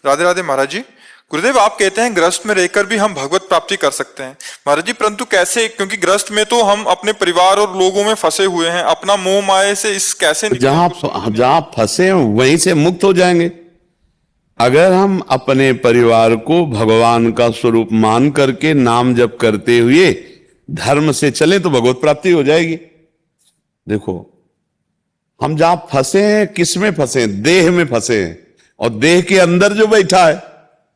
राधे राधे महाराज जी। गुरुदेव, आप कहते हैं ग्रस्त में रहकर भी हम भगवत प्राप्ति कर सकते हैं। महाराज जी, परंतु कैसे? क्योंकि ग्रस्त में तो हम अपने परिवार और लोगों में फंसे हुए हैं, अपना मोह माया से इस कैसे जहां जहां फंसे हैं वहीं से मुक्त हो जाएंगे। अगर हम अपने परिवार को भगवान का स्वरूप मान करके नाम जप करते हुए धर्म से चले तो भगवत प्राप्ति हो जाएगी। देखो, हम जहां फंसे हैं, किस में फंसे हैं? देह में फंसे हैं, और देह के अंदर जो बैठा है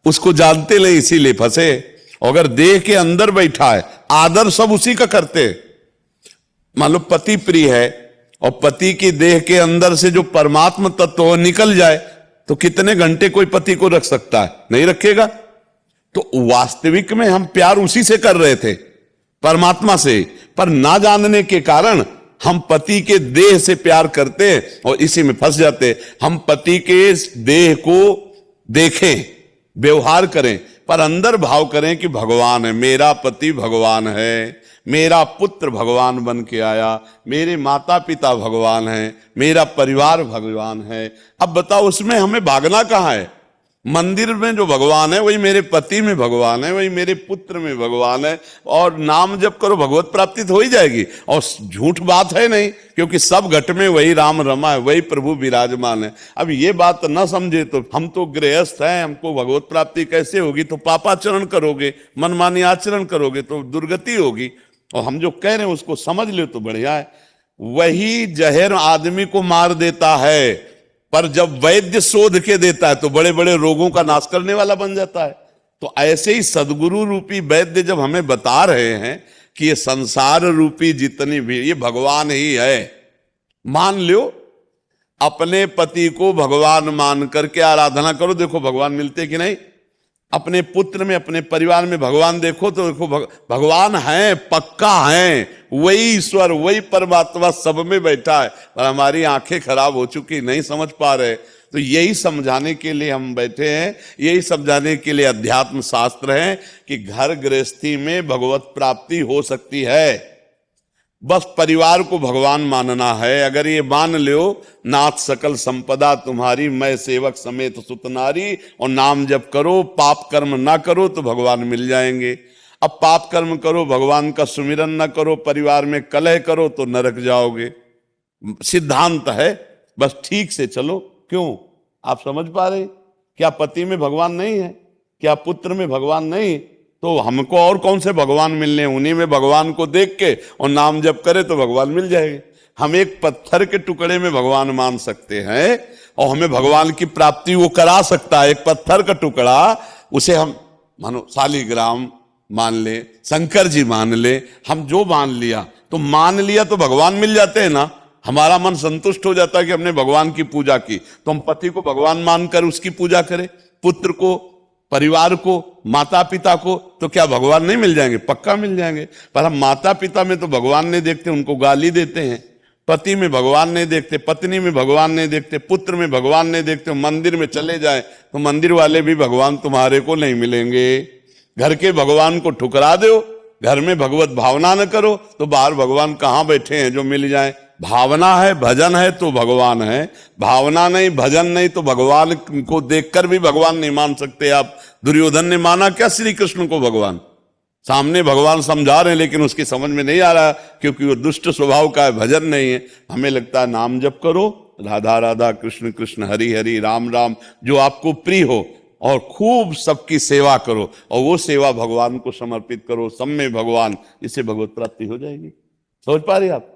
उसको जानते नहीं, इसीलिए फंसे। अगर देह के अंदर बैठा है, आदर सब उसी का करते हैं। मान लो पति प्रिय है और पति की देह के अंदर से जो परमात्मा तत्व निकल जाए तो कितने घंटे कोई पति को रख सकता है? नहीं रखेगा। तो वास्तविक में हम प्यार उसी से कर रहे थे, परमात्मा से, पर ना जानने के कारण हम पति के देह से प्यार करते हैं और इसी में फंस जाते हैं। हम पति के देह को देखें, व्यवहार करें, पर अंदर भाव करें कि भगवान है, मेरा पति भगवान है, मेरा पुत्र भगवान बन के आया, मेरे माता पिता भगवान है, मेरा परिवार भगवान है। अब बताओ, उसमें हमें भागना कहां है? मंदिर में जो भगवान है वही मेरे पति में भगवान है, वही मेरे पुत्र में भगवान है, और नाम जप करो भगवत प्राप्ति तो हो ही जाएगी। और झूठ बात है नहीं, क्योंकि सब घट में वही राम रमा है, वही प्रभु विराजमान है। अब ये बात न समझे तो हम तो गृहस्थ हैं, हमको भगवत प्राप्ति कैसे होगी? तो पापाचरण करोगे, मनमानी आचरण करोगे तो दुर्गति होगी। और हम जो कह रहे हैं उसको समझ ले तो बढ़िया है। वही जहर आदमी को मार देता है, पर जब वैद्य शोध के देता है तो बड़े बड़े रोगों का नाश करने वाला बन जाता है। तो ऐसे ही सदगुरु रूपी वैद्य जब हमें बता रहे हैं कि ये संसार रूपी जितनी भी ये भगवान ही है, मान लो अपने पति को भगवान मान करके आराधना करो, देखो भगवान मिलते कि नहीं। अपने पुत्र में, अपने परिवार में भगवान देखो तो देखो भगवान है, पक्का है, वही ईश्वर, वही परमात्मा सब में बैठा है। पर हमारी आंखें खराब हो चुकी, नहीं समझ पा रहे। तो यही समझाने के लिए हम बैठे हैं, यही समझाने के लिए अध्यात्म शास्त्र है कि घर गृहस्थी में भगवत प्राप्ति हो सकती है। बस परिवार को भगवान मानना है। अगर ये मान लो, नाथ सकल संपदा तुम्हारी, मैं सेवक समेत सुत नारी, और नाम जप करो, पाप कर्म ना करो तो भगवान मिल जाएंगे। अब पाप कर्म करो, भगवान का सुमिरन ना करो, परिवार में कलह करो तो नरक जाओगे। सिद्धांत है, बस ठीक से चलो। क्यों? आप समझ पा रहे? क्या पति में भगवान नहीं है? क्या पुत्र में भगवान नहीं? तो हमको और कौन से भगवान मिलने? उन्हीं में भगवान को देख के और नाम जप करे तो भगवान मिल जाएंगे। हम एक पत्थर के टुकड़े में भगवान मान सकते हैं और हमें भगवान की प्राप्ति वो करा सकता है। एक पत्थर का टुकड़ा, उसे हम मानो शालिग्राम मान ले, शंकर जी मान ले, हम जो मान लिया तो भगवान मिल जाते हैं ना। हमारा मन संतुष्ट हो जाता है कि हमने भगवान की पूजा की, तो हम पति को भगवान मानकर उसकी पूजा करें, पुत्र को, परिवार को, माता पिता को, तो क्या भगवान नहीं मिल जाएंगे? पक्का मिल जाएंगे। पर हम माता पिता में तो भगवान नहीं देखते, उनको गाली देते हैं। पति में भगवान नहीं देखते, पत्नी में भगवान नहीं देखते, पुत्र में भगवान नहीं देखते। मंदिर में चले जाए तो मंदिर वाले भी भगवान तुम्हारे को नहीं मिलेंगे। घर के भगवान को ठुकरा दो, घर में भगवत भावना न करो तो बाहर भगवान कहाँ बैठे हैं जो मिल जाए? भावना है, भजन है तो भगवान है, भावना नहीं, भजन नहीं तो भगवान को देखकर भी भगवान नहीं मान सकते आप। दुर्योधन ने माना क्या श्री कृष्ण को भगवान? सामने भगवान समझा रहे हैं लेकिन उसकी समझ में नहीं आ रहा, क्योंकि वो दुष्ट स्वभाव का है, भजन नहीं है। हमें लगता है नाम जप करो, राधा राधा कृष्ण कृष्ण हरि हरि राम राम, जो आपको प्रिय हो, और खूब सबकी सेवा करो, और वो सेवा भगवान को समर्पित करो, सब में भगवान, इससे भगवत प्राप्ति हो जाएगी। समझ पा रही आप?